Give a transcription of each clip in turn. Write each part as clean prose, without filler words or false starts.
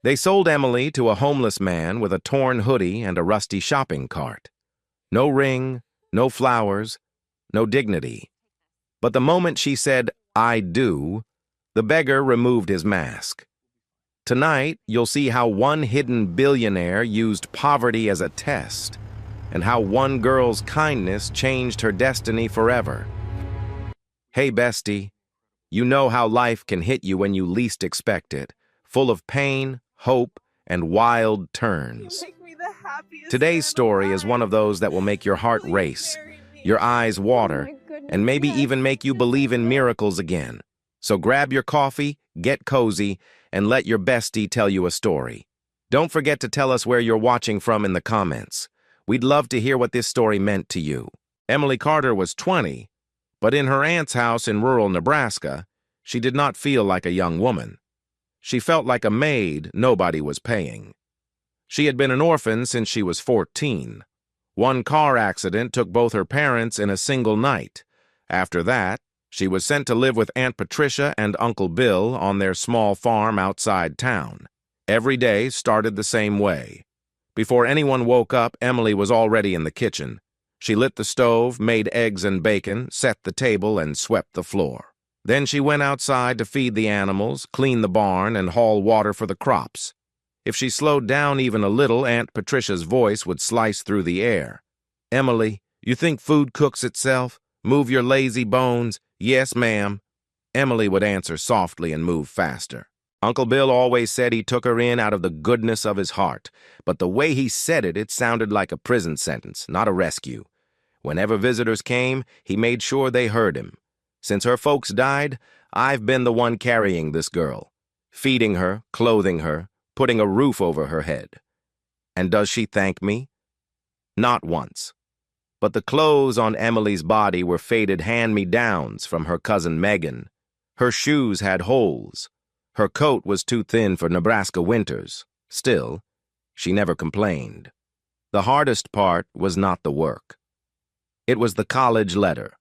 They sold Emily to a homeless man with a torn hoodie and a rusty shopping cart. No ring, no flowers, no dignity. But the moment she said, "I do," the beggar removed his mask. Tonight, you'll see how one hidden billionaire used poverty as a test, and how one girl's kindness changed her destiny forever. Hey, bestie, you know how life can hit you when you least expect it, full of pain, hope, and wild turns. Make me the happiest Today's man story is one alive. of those that will make your heart Please race, marry me. your eyes water, Oh my goodness, and maybe yes. even make you believe in miracles again. So grab your coffee, get cozy, and let your bestie tell you a story. Don't forget to tell us where you're watching from in the comments. We'd love to hear what this story meant to you. Emily Carter was 20, but in her aunt's house in rural Nebraska, she did not feel like a young woman. She felt like a maid nobody was paying. She had been an orphan since she was 14. One car accident took both her parents in a single night. After that, she was sent to live with Aunt Patricia and Uncle Bill on their small farm outside town. Every day started the same way. Before anyone woke up, Emily was already in the kitchen. She lit the stove, made eggs and bacon, set the table, and swept the floor. Then she went outside to feed the animals, clean the barn, and haul water for the crops. If she slowed down even a little, Aunt Patricia's voice would slice through the air. "Emily, you think food cooks itself? Move your lazy bones." "Yes, ma'am." Emily would answer softly and move faster. Uncle Bill always said he took her in out of the goodness of his heart, but the way he said it, it sounded like a prison sentence, not a rescue. Whenever visitors came, he made sure they heard him. "Since her folks died, I've been the one carrying this girl, feeding her, clothing her, putting a roof over her head. And does she thank me? Not once. But the clothes on Emily's body were faded hand-me-downs from her cousin Megan. Her shoes had holes. Her coat was too thin for Nebraska winters. Still, she never complained. The hardest part was not the work. It was the college letter.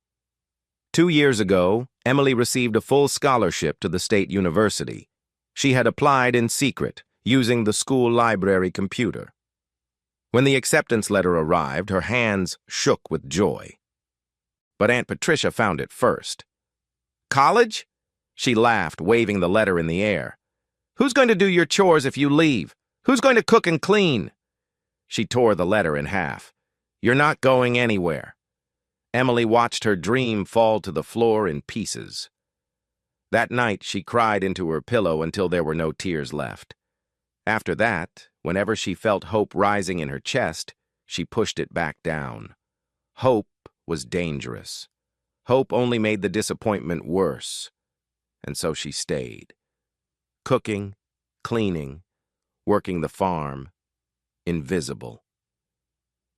2 years ago, Emily received a full scholarship to the state university. She had applied in secret, using the school library computer. When the acceptance letter arrived, her hands shook with joy. But Aunt Patricia found it first. "College?" She laughed, waving the letter in the air. "Who's going to do your chores if you leave? Who's going to cook and clean?" She tore the letter in half. "You're not going anywhere." Emily watched her dream fall to the floor in pieces. That night, she cried into her pillow until there were no tears left. After that, whenever she felt hope rising in her chest, she pushed it back down. Hope was dangerous. Hope only made the disappointment worse. And so she stayed. Cooking, cleaning, working the farm, invisible.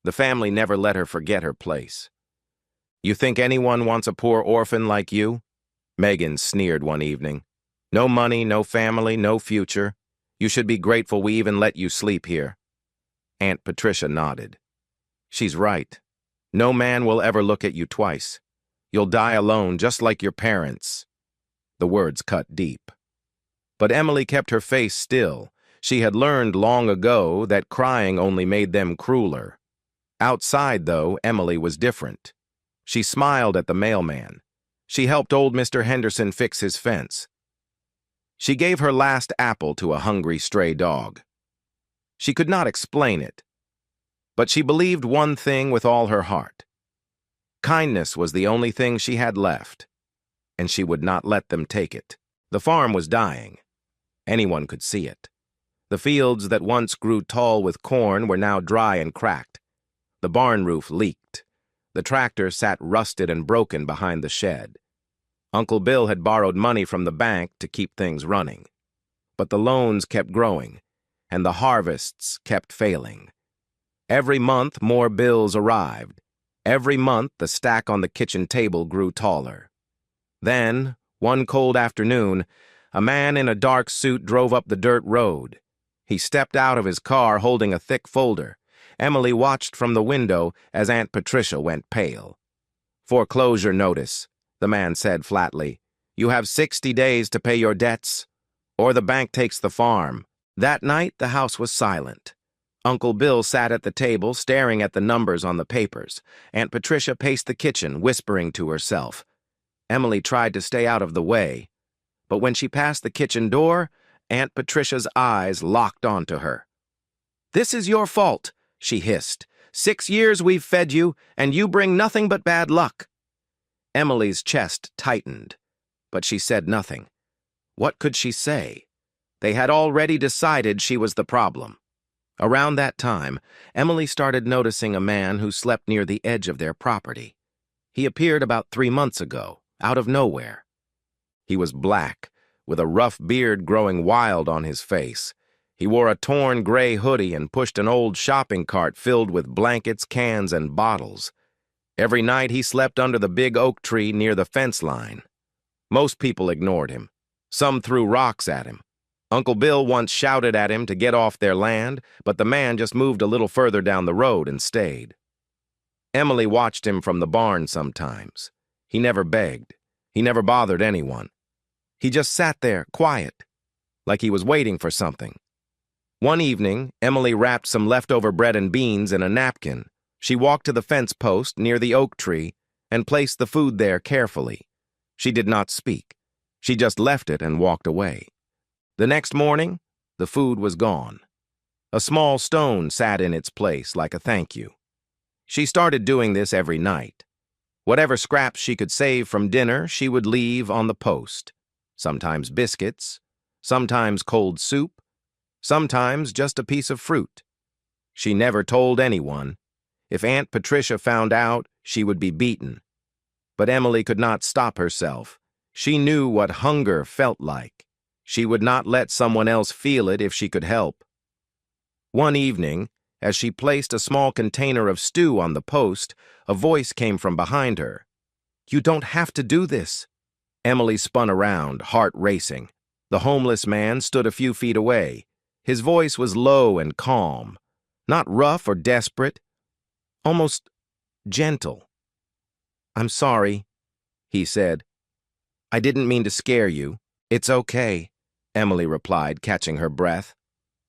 The family never let her forget her place. "You think anyone wants a poor orphan like you?" Megan sneered one evening. "No money, no family, no future. You should be grateful we even let you sleep here." Aunt Patricia nodded. "She's right. No man will ever look at you twice. You'll die alone, just like your parents." The words cut deep. But Emily kept her face still. She had learned long ago that crying only made them crueler. Outside, though, Emily was different. She smiled at the mailman. She helped old Mr. Henderson fix his fence. She gave her last apple to a hungry stray dog. She could not explain it, but she believed one thing with all her heart. Kindness was the only thing she had left, and she would not let them take it. The farm was dying. Anyone could see it. The fields that once grew tall with corn were now dry and cracked. The barn roof leaked. The tractor sat rusted and broken behind the shed. Uncle Bill had borrowed money from the bank to keep things running. But the loans kept growing, and the harvests kept failing. Every month, more bills arrived. Every month, the stack on the kitchen table grew taller. Then, one cold afternoon, a man in a dark suit drove up the dirt road. He stepped out of his car holding a thick folder. Emily watched from the window as Aunt Patricia went pale. "Foreclosure notice," the man said flatly. "You have 60 days to pay your debts, or the bank takes the farm. That night, the house was silent. Uncle Bill sat at the table, staring at the numbers on the papers. Aunt Patricia paced the kitchen, whispering to herself. Emily tried to stay out of the way, but when she passed the kitchen door, Aunt Patricia's eyes locked onto her. "This is your fault," she hissed. "6 years we've fed you, and you bring nothing but bad luck." Emily's chest tightened, but she said nothing. What could she say? They had already decided she was the problem. Around that time, Emily started noticing a man who slept near the edge of their property. He appeared about 3 months ago, out of nowhere. He was black, with a rough beard growing wild on his face. He wore a torn gray hoodie and pushed an old shopping cart filled with blankets, cans, and bottles. Every night he slept under the big oak tree near the fence line. Most people ignored him. Some threw rocks at him. Uncle Bill once shouted at him to get off their land, but the man just moved a little further down the road and stayed. Emily watched him from the barn sometimes. He never begged. He never bothered anyone. He just sat there, quiet, like he was waiting for something. One evening, Emily wrapped some leftover bread and beans in a napkin. She walked to the fence post near the oak tree and placed the food there carefully. She did not speak. She just left it and walked away. The next morning, the food was gone. A small stone sat in its place like a thank you. She started doing this every night. Whatever scraps she could save from dinner, she would leave on the post. Sometimes biscuits, sometimes cold soup, sometimes just a piece of fruit. She never told anyone. If Aunt Patricia found out, she would be beaten. But Emily could not stop herself. She knew what hunger felt like. She would not let someone else feel it if she could help. One evening, as she placed a small container of stew on the post, a voice came from behind her. "You don't have to do this." Emily spun around, heart racing. The homeless man stood a few feet away. His voice was low and calm, not rough or desperate, almost gentle. "I'm sorry," he said. "I didn't mean to scare you." "It's okay," Emily replied, catching her breath.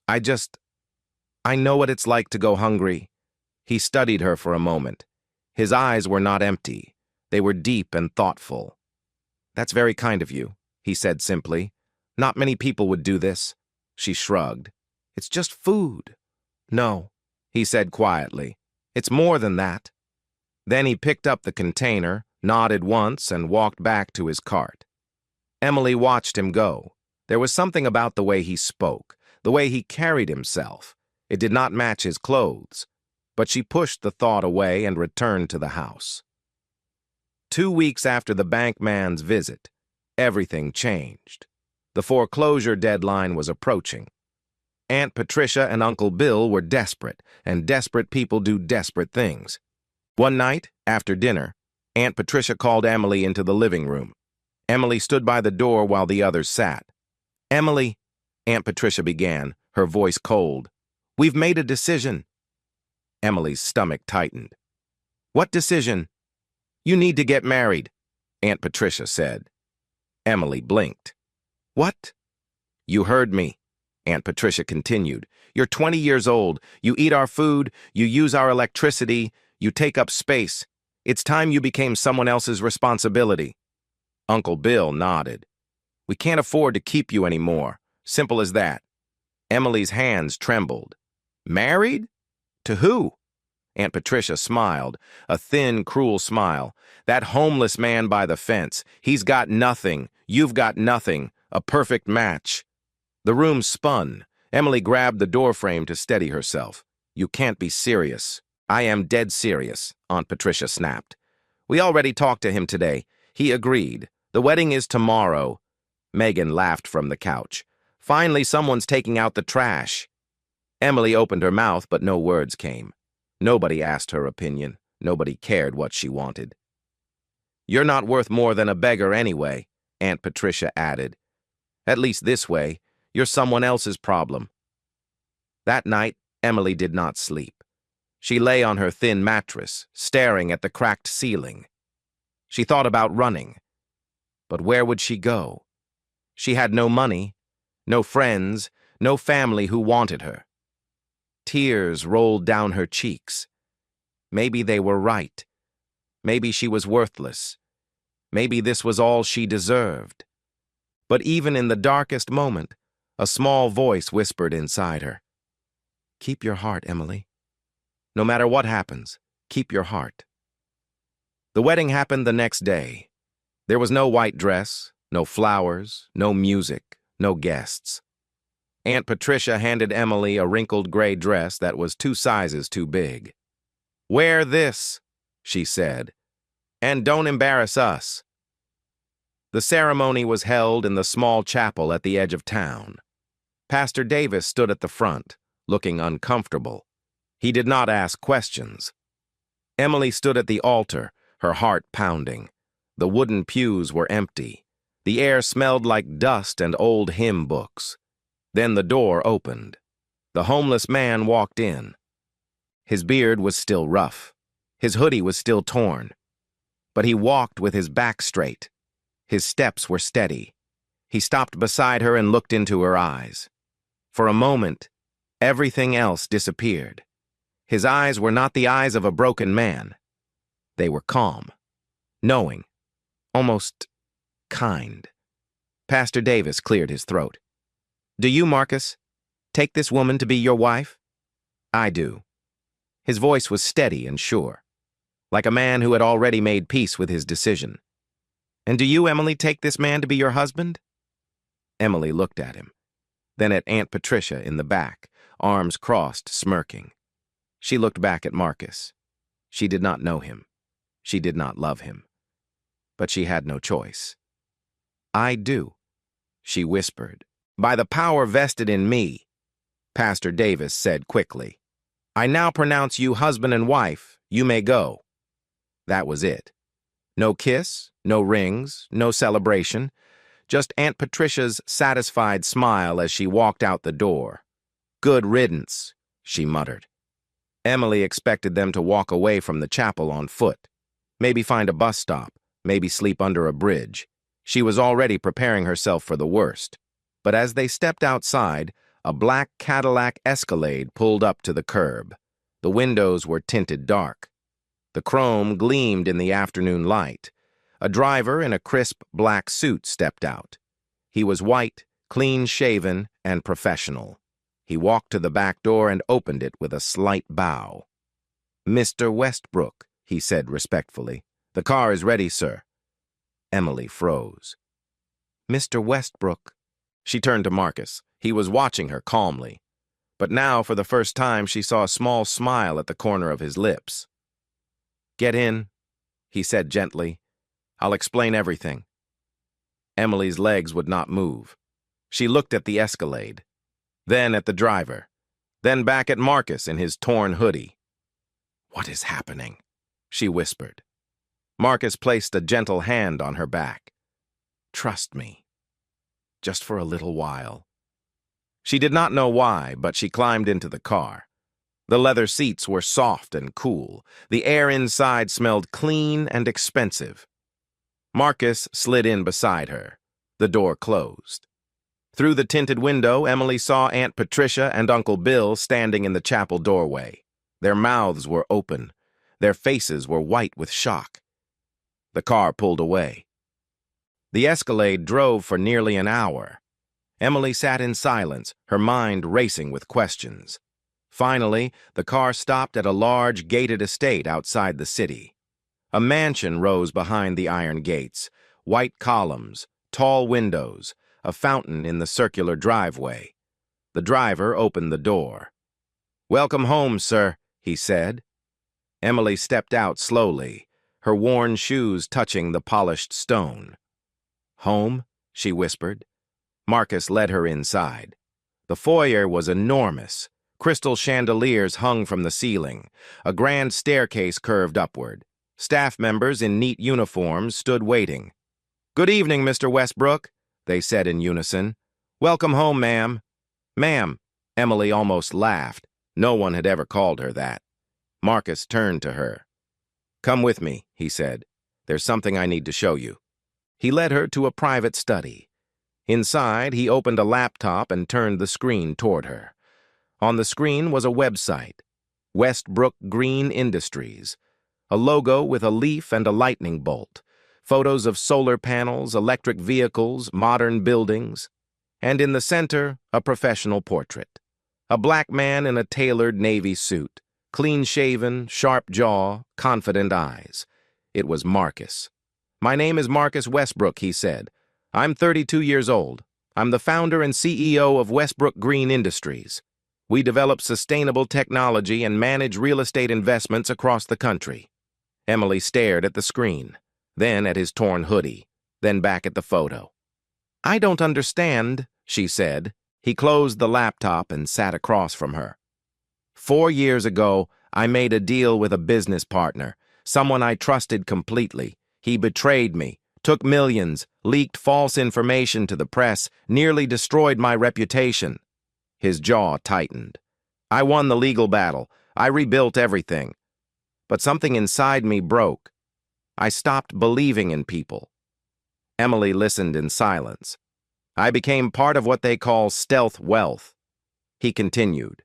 I know what it's like to go hungry." He studied her for a moment. His eyes were not empty. They were deep and thoughtful. "That's very kind of you," he said simply. "Not many people would do this." She shrugged. "It's just food." "No," he said quietly. "It's more than that." Then he picked up the container, nodded once, and walked back to his cart. Emily watched him go. There was something about the way he spoke, the way he carried himself. It did not match his clothes, but she pushed the thought away and returned to the house. 2 weeks after the bank man's visit, everything changed. The foreclosure deadline was approaching. Aunt Patricia and Uncle Bill were desperate, and desperate people do desperate things. One night, after dinner, Aunt Patricia called Emily into the living room. Emily stood by the door while the others sat. "Emily," Aunt Patricia began, her voice cold, "we've made a decision." Emily's stomach tightened. "What decision?" "You need to get married," Aunt Patricia said. Emily blinked. "What?" "You heard me," Aunt Patricia continued. "You're 20 years old. You eat our food. You use our electricity. You take up space. It's time you became someone else's responsibility." Uncle Bill nodded. "We can't afford to keep you anymore. Simple as that." Emily's hands trembled. "Married? To who?" Aunt Patricia smiled, a thin, cruel smile. "That homeless man by the fence. He's got nothing. You've got nothing. A perfect match." The room spun. Emily grabbed the doorframe to steady herself. "You can't be serious." "I am dead serious," Aunt Patricia snapped. "We already talked to him today. He agreed. The wedding is tomorrow." Megan laughed from the couch. "Finally, someone's taking out the trash." Emily opened her mouth, but no words came. Nobody asked her opinion. Nobody cared what she wanted. "You're not worth more than a beggar anyway," Aunt Patricia added. "At least this way, you're someone else's problem." That night, Emily did not sleep. She lay on her thin mattress, staring at the cracked ceiling. She thought about running. But where would she go? She had no money, no friends, no family who wanted her. Tears rolled down her cheeks. Maybe they were right. Maybe she was worthless. Maybe this was all she deserved. But even in the darkest moment, a small voice whispered inside her, "Keep your heart, Emily. No matter what happens, keep your heart." The wedding happened the next day. There was no white dress, no flowers, no music, no guests. Aunt Patricia handed Emily a wrinkled gray dress that was 2 sizes too big. "Wear this," she said, "and don't embarrass us." The ceremony was held in the small chapel at the edge of town. Pastor Davis stood at the front, looking uncomfortable. He did not ask questions. Emily stood at the altar, her heart pounding. The wooden pews were empty. The air smelled like dust and old hymn books. Then the door opened. The homeless man walked in. His beard was still rough. His hoodie was still torn. But he walked with his back straight. His steps were steady. He stopped beside her and looked into her eyes. For a moment, everything else disappeared. His eyes were not the eyes of a broken man. They were calm, knowing, almost kind. Pastor Davis cleared his throat. "Do you, Marcus, take this woman to be your wife?" "I do." His voice was steady and sure, like a man who had already made peace with his decision. "And do you, Emily, take this man to be your husband?" Emily looked at him, then at Aunt Patricia in the back, arms crossed, smirking. She looked back at Marcus. She did not know him. She did not love him. But she had no choice. "I do," she whispered. "By the power vested in me," Pastor Davis said quickly. "I now pronounce you husband and wife. You may go." That was it. No kiss, no rings, no celebration, just Aunt Patricia's satisfied smile as she walked out the door. "Good riddance," she muttered. Emily expected them to walk away from the chapel on foot, maybe find a bus stop, maybe sleep under a bridge. She was already preparing herself for the worst. But as they stepped outside, a black Cadillac Escalade pulled up to the curb. The windows were tinted dark. The chrome gleamed in the afternoon light. A driver in a crisp black suit stepped out. He was white, clean-shaven, and professional. He walked to the back door and opened it with a slight bow. "Mr. Westbrook," he said respectfully. "The car is ready, sir." Emily froze. "Mr. Westbrook." She turned to Marcus. He was watching her calmly. But now, for the first time, she saw a small smile at the corner of his lips. "Get in," he said gently. "I'll explain everything." Emily's legs would not move. She looked at the Escalade, then at the driver, then back at Marcus in his torn hoodie. "What is happening?" she whispered. Marcus placed a gentle hand on her back. "Trust me. Just for a little while." She did not know why, but she climbed into the car. The leather seats were soft and cool. The air inside smelled clean and expensive. Marcus slid in beside her. The door closed. Through the tinted window, Emily saw Aunt Patricia and Uncle Bill standing in the chapel doorway. Their mouths were open. Their faces were white with shock. The car pulled away. The Escalade drove for nearly an hour. Emily sat in silence, her mind racing with questions. Finally, the car stopped at a large gated estate outside the city. A mansion rose behind the iron gates, white columns, tall windows, a fountain in the circular driveway. The driver opened the door. "Welcome home, sir," he said. Emily stepped out slowly, her worn shoes touching the polished stone. "Home?" she whispered. Marcus led her inside. The foyer was enormous. Crystal chandeliers hung from the ceiling. A grand staircase curved upward. Staff members in neat uniforms stood waiting. "Good evening, Mr. Westbrook," they said in unison. "Welcome home, ma'am." "Ma'am," Emily almost laughed. No one had ever called her that. Marcus turned to her. "Come with me," he said. "There's something I need to show you." He led her to a private study. Inside, he opened a laptop and turned the screen toward her. On the screen was a website, Westbrook Green Industries, a logo with a leaf and a lightning bolt, photos of solar panels, electric vehicles, modern buildings, and in the center, a professional portrait. A black man in a tailored navy suit, clean-shaven, sharp jaw, confident eyes. It was Marcus. "My name is Marcus Westbrook," he said. "I'm 32 years old. I'm the founder and CEO of Westbrook Green Industries. We develop sustainable technology and manage real estate investments across the country." Emily stared at the screen, then at his torn hoodie, then back at the photo. "I don't understand," she said. He closed the laptop and sat across from her. "4 years ago, I made a deal with a business partner, someone I trusted completely. He betrayed me, took millions, leaked false information to the press, nearly destroyed my reputation." His jaw tightened. "I won the legal battle. I rebuilt everything. But something inside me broke. I stopped believing in people." Emily listened in silence. "I became part of what they call stealth wealth." He continued.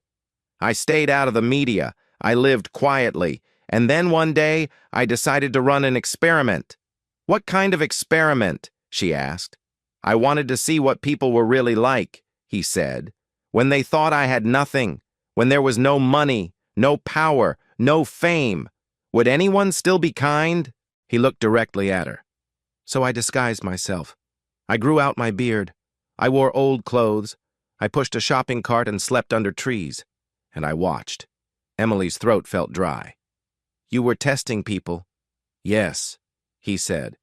"I stayed out of the media. I lived quietly. And then one day, I decided to run an experiment." "What kind of experiment?" she asked. "I wanted to see what people were really like," he said. "When they thought I had nothing, when there was no money, no power, no fame. Would anyone still be kind?" He looked directly at her. "So I disguised myself. I grew out my beard. I wore old clothes. I pushed a shopping cart and slept under trees. And I watched." Emily's throat felt dry. "You were testing people." "Yes," he said.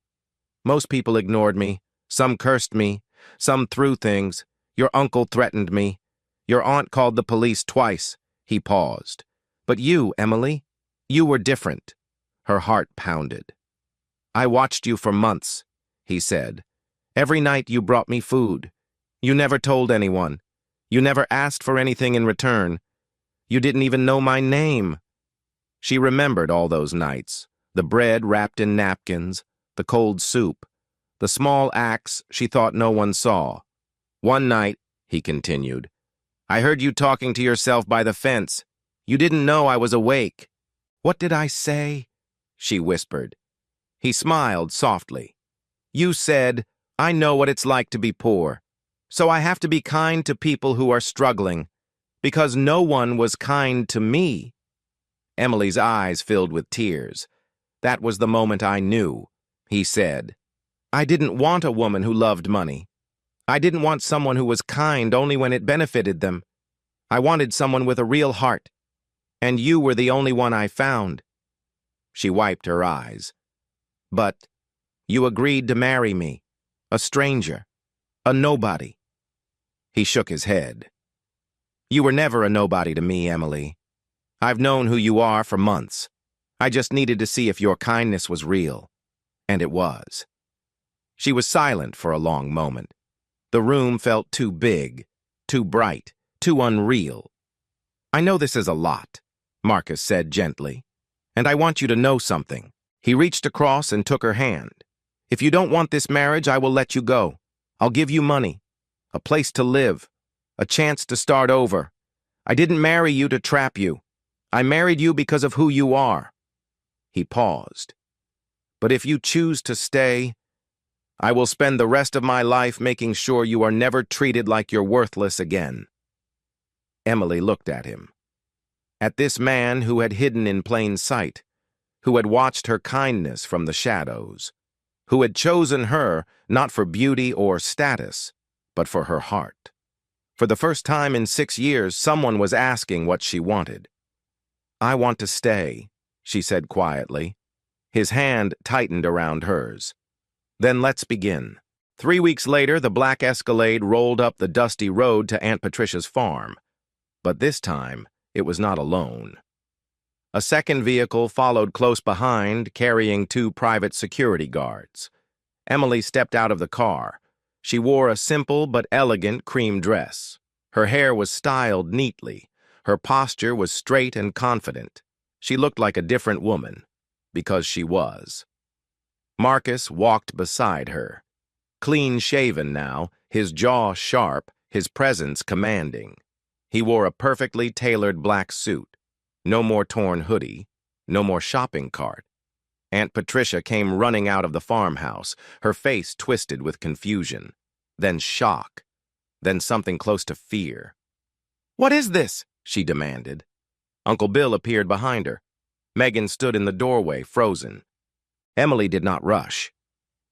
"Most people ignored me. Some cursed me. Some threw things. Your uncle threatened me. Your aunt called the police twice." He paused. "But you, Emily, you were different." Her heart pounded. "I watched you for months," he said. "Every night you brought me food. You never told anyone. You never asked for anything in return. You didn't even know my name." She remembered all those nights, the bread wrapped in napkins, the cold soup, the small acts she thought no one saw. "One night," he continued, "I heard you talking to yourself by the fence. You didn't know I was awake." "What did I say?" she whispered. He smiled softly. "You said, 'I know what it's like to be poor. So I have to be kind to people who are struggling, because no one was kind to me.'" Emily's eyes filled with tears. "That was the moment I knew," he said. "I didn't want a woman who loved money. I didn't want someone who was kind only when it benefited them. I wanted someone with a real heart. And you were the only one I found." She wiped her eyes. "But you agreed to marry me, a stranger, a nobody." He shook his head. "You were never a nobody to me, Emily. I've known who you are for months. I just needed to see if your kindness was real. And it was." She was silent for a long moment. The room felt too big, too bright, too unreal. "I know this is a lot," Marcus said gently, "and I want you to know something." He reached across and took her hand. "If you don't want this marriage, I will let you go. I'll give you money, a place to live, a chance to start over. I didn't marry you to trap you. I married you because of who you are." He paused. "But if you choose to stay, I will spend the rest of my life making sure you are never treated like you're worthless again." Emily looked at him. At this man who had hidden in plain sight, who had watched her kindness from the shadows, who had chosen her not for beauty or status, but for her heart. For the first time in 6 years, someone was asking what she wanted. "I want to stay," she said quietly. His hand tightened around hers. "Then let's begin." 3 weeks later, the black Escalade rolled up the dusty road to Aunt Patricia's farm. But this time, it was not alone. A second vehicle followed close behind, carrying 2 private security guards. Emily stepped out of the car. She wore a simple but elegant cream dress. Her hair was styled neatly. Her posture was straight and confident. She looked like a different woman, because she was. Marcus walked beside her. Clean-shaven now, his jaw sharp, his presence commanding. He wore a perfectly tailored black suit. No more torn hoodie, no more shopping cart. Aunt Patricia came running out of the farmhouse, her face twisted with confusion, then shock, then something close to fear. "What is this?" she demanded. Uncle Bill appeared behind her. Megan stood in the doorway, frozen. Emily did not rush.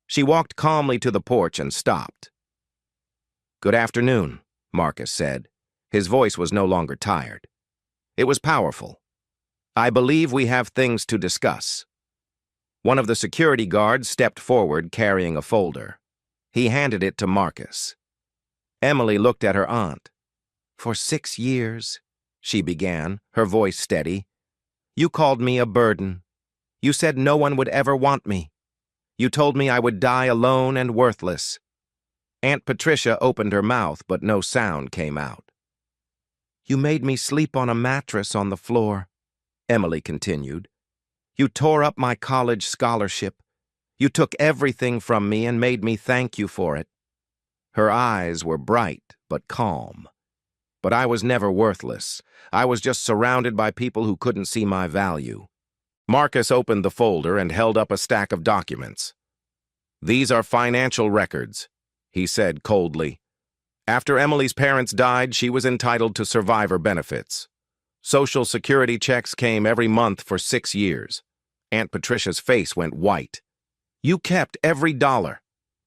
She walked calmly to the porch and stopped. "Good afternoon," Marcus said. His voice was no longer tired. It was powerful. "I believe we have things to discuss." One of the security guards stepped forward carrying a folder. He handed it to Marcus. Emily looked at her aunt. "For 6 years," she began, her voice steady, "you called me a burden. You said no one would ever want me. You told me I would die alone and worthless." Aunt Patricia opened her mouth, but no sound came out. "You made me sleep on a mattress on the floor," Emily continued. "You tore up my college scholarship. You took everything from me and made me thank you for it." Her eyes were bright but calm. "But I was never worthless. I was just surrounded by people who couldn't see my value." Marcus opened the folder and held up a stack of documents. "These are financial records," he said coldly. "After Emily's parents died, she was entitled to survivor benefits. Social Security checks came every month for 6 years. Aunt Patricia's face went white. "You kept every dollar,"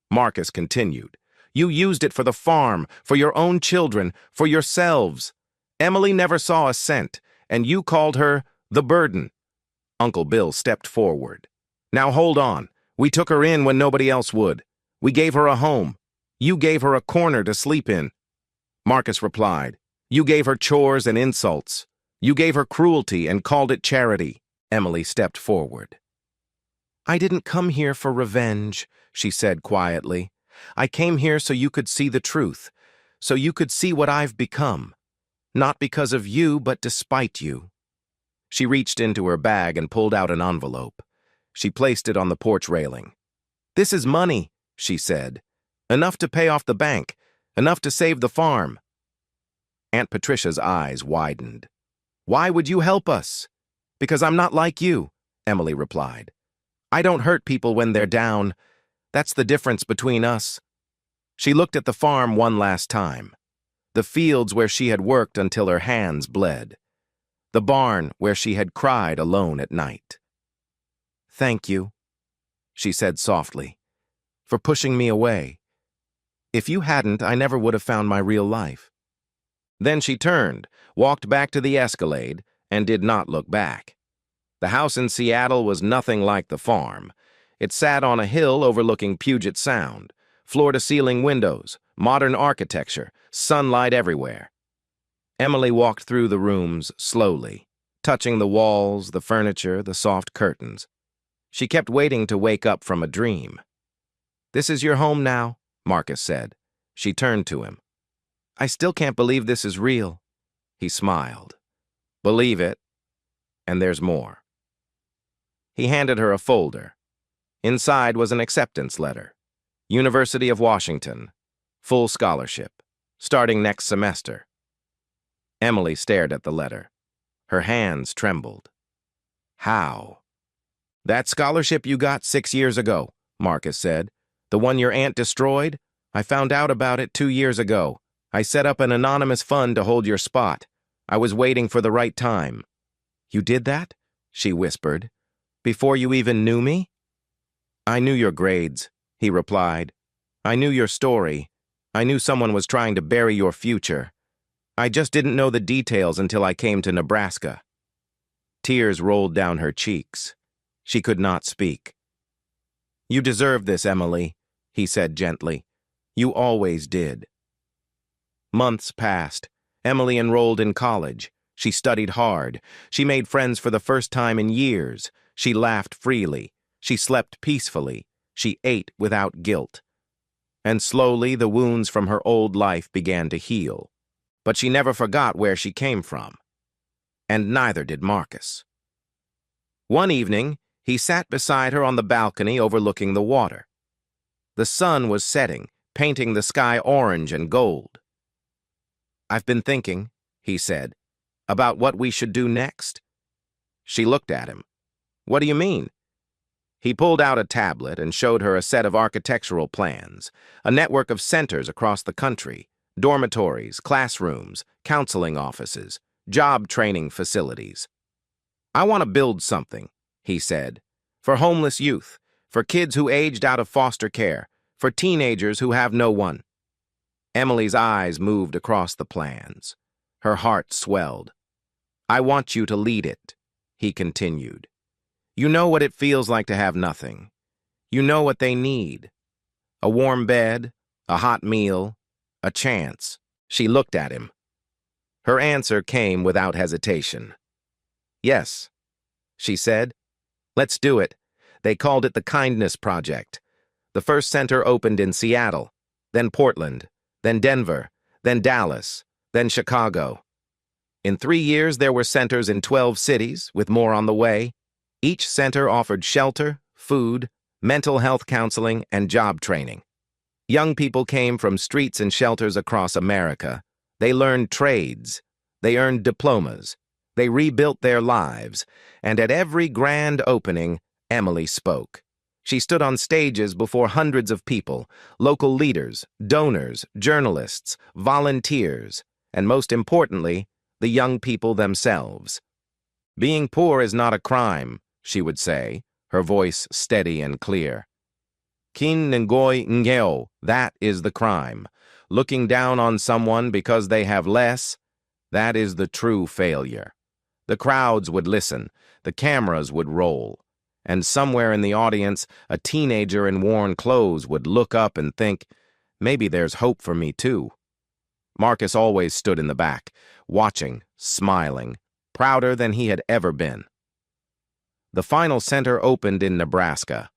Marcus continued. "You used it for the farm, for your own children, for yourselves. Emily never saw a cent, and you called her the burden." Uncle Bill stepped forward. "Now hold on. We took her in when nobody else would. We gave her a home. You gave her a corner to sleep in." Marcus replied, "You gave her chores and insults. You gave her cruelty and called it charity." Emily stepped forward. "I didn't come here for revenge," she said quietly. "I came here so you could see the truth, so you could see what I've become. Not because of you, but despite you." She reached into her bag and pulled out an envelope. She placed it on the porch railing. "This is money," she said. "Enough to pay off the bank, enough to save the farm." Aunt Patricia's eyes widened. "Why would you help us?" "Because I'm not like you," Emily replied. "I don't hurt people when they're down. That's the difference between us." She looked at the farm one last time. The fields where she had worked until her hands bled. The barn where she had cried alone at night. "Thank you," she said softly, "for pushing me away. If you hadn't, I never would have found my real life." Then she turned, walked back to the Escalade, and did not look back. The house in Seattle was nothing like the farm. It sat on a hill overlooking Puget Sound, floor-to-ceiling windows, modern architecture, sunlight everywhere. Emily walked through the rooms slowly, touching the walls, the furniture, the soft curtains. She kept waiting to wake up from a dream. "This is your home now," Marcus said. She turned to him. "I still can't believe this is real." He smiled. "Believe it, and there's more." He handed her a folder. Inside was an acceptance letter. University of Washington. Full scholarship. Starting next semester. Emily stared at the letter. Her hands trembled. "How?" "That scholarship you got 6 years ago," Marcus said. "The one your aunt destroyed? I found out about it 2 years ago. I set up an anonymous fund to hold your spot. I was waiting for the right time." "You did that?" she whispered. "Before you even knew me?" "I knew your grades," he replied. "I knew your story. I knew someone was trying to bury your future. I just didn't know the details until I came to Nebraska." Tears rolled down her cheeks. She could not speak. "You deserve this, Emily," he said gently. "You always did." Months passed. Emily enrolled in college. She studied hard. She made friends for the first time in years. She laughed freely. She slept peacefully. She ate without guilt. And slowly the wounds from her old life began to heal. But she never forgot where she came from. And neither did Marcus. One evening, he sat beside her on the balcony overlooking the water. The sun was setting, painting the sky orange and gold. "I've been thinking," he said, "about what we should do next." She looked at him. "What do you mean?" He pulled out a tablet and showed her a set of architectural plans, a network of centers across the country, dormitories, classrooms, counseling offices, job training facilities. "I want to build something," he said, "for homeless youth, for kids who aged out of foster care, for teenagers who have no one." Emily's eyes moved across the plans. Her heart swelled. "I want you to lead it," he continued. "You know what it feels like to have nothing. You know what they need. A warm bed, a hot meal, a chance." She looked at him. Her answer came without hesitation. "Yes," she said. "Let's do it." They called it the Kindness Project. The first center opened in Seattle, then Portland, then Denver, then Dallas, then Chicago. In 3 years, there were centers in 12 cities, with more on the way. Each center offered shelter, food, mental health counseling, and job training. Young people came from streets and shelters across America. They learned trades. They earned diplomas. They rebuilt their lives. And at every grand opening, Emily spoke. She stood on stages before hundreds of people, local leaders, donors, journalists, volunteers, and most importantly, the young people themselves. "Being poor is not a crime," she would say, her voice steady and clear. "Kin ngoy ngeo, that is the crime. Looking down on someone because they have less, that is the true failure." The crowds would listen, the cameras would roll, and somewhere in the audience, a teenager in worn clothes would look up and think, "Maybe there's hope for me too." Marcus always stood in the back, watching, smiling, prouder than he had ever been. The final center opened in Nebraska,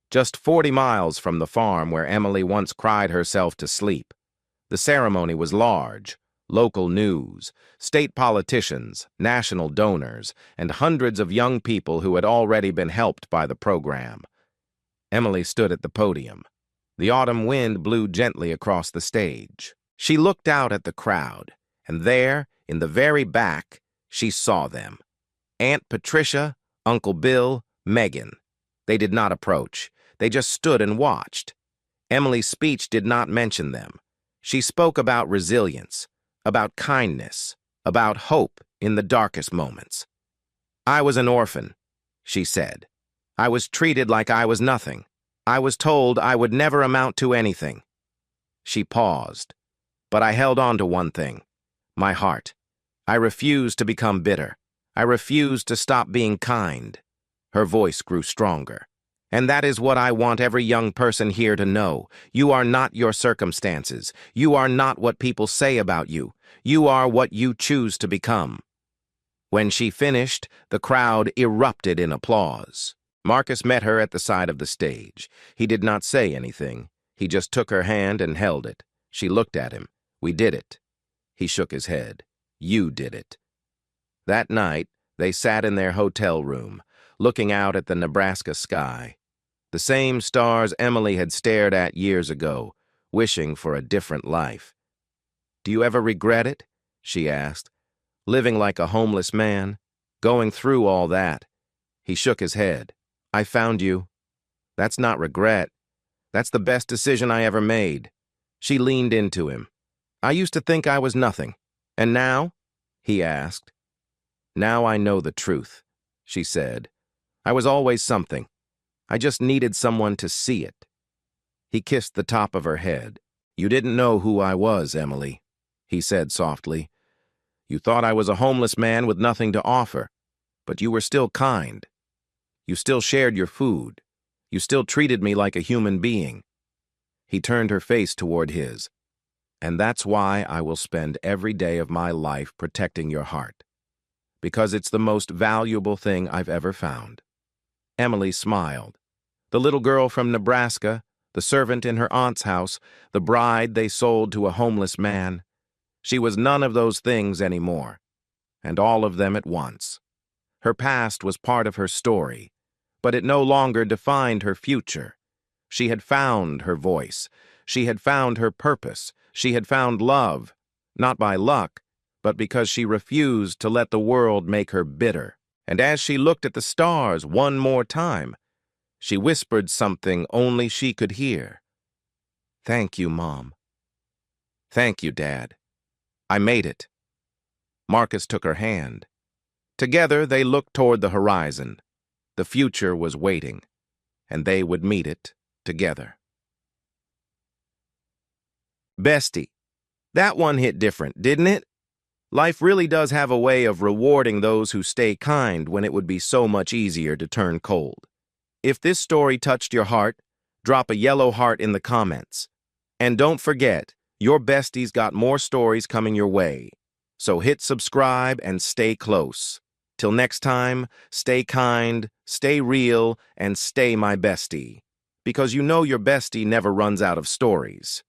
just 40 miles from the farm where Emily once cried herself to sleep. The ceremony was large. Local news, state politicians, national donors, and hundreds of young people who had already been helped by the program. Emily stood at the podium. The autumn wind blew gently across the stage. She looked out at the crowd, and there, in the very back, she saw them. Aunt Patricia, Uncle Bill, Megan. They did not approach. They just stood and watched. Emily's speech did not mention them. She spoke about resilience, about kindness, about hope in the darkest moments. "I was an orphan," she said. "I was treated like I was nothing. I was told I would never amount to anything." She paused. "But I held on to one thing, my heart. I refused to become bitter. I refused to stop being kind." Her voice grew stronger. "And that is what I want every young person here to know. You are not your circumstances. You are not what people say about you. You are what you choose to become." When she finished, the crowd erupted in applause. Marcus met her at the side of the stage. He did not say anything. He just took her hand and held it. She looked at him. "We did it." He shook his head. "You did it." That night, they sat in their hotel room, looking out at the Nebraska sky. The same stars Emily had stared at years ago, wishing for a different life. "Do you ever regret it?" she asked. "Living like a homeless man? Going through all that?" He shook his head. "I found you. That's not regret. That's the best decision I ever made." She leaned into him. "I used to think I was nothing. And now?" he asked. "Now I know the truth," she said. "I was always something. I just needed someone to see it." He kissed the top of her head. "You didn't know who I was, Emily," he said softly. "You thought I was a homeless man with nothing to offer, but you were still kind. You still shared your food. You still treated me like a human being." He turned her face toward his. "And that's why I will spend every day of my life protecting your heart, because it's the most valuable thing I've ever found." Emily smiled. The little girl from Nebraska, the servant in her aunt's house, the bride they sold to a homeless man. She was none of those things anymore, and all of them at once. Her past was part of her story, but it no longer defined her future. She had found her voice, She had found her purpose. She had found love, not by luck, but because she refused to let the world make her bitter. And as she looked at the stars one more time, she whispered something only she could hear. "Thank you, Mom. Thank you, Dad. I made it." Marcus took her hand. Together, they looked toward the horizon. The future was waiting, and they would meet it together. Bestie. That one hit different, didn't it? Life really does have a way of rewarding those who stay kind when it would be so much easier to turn cold. If this story touched your heart, drop a yellow heart in the comments. And don't forget, your bestie's got more stories coming your way. So hit subscribe and stay close. Till next time, stay kind, stay real, and stay my bestie. Because you know your bestie never runs out of stories.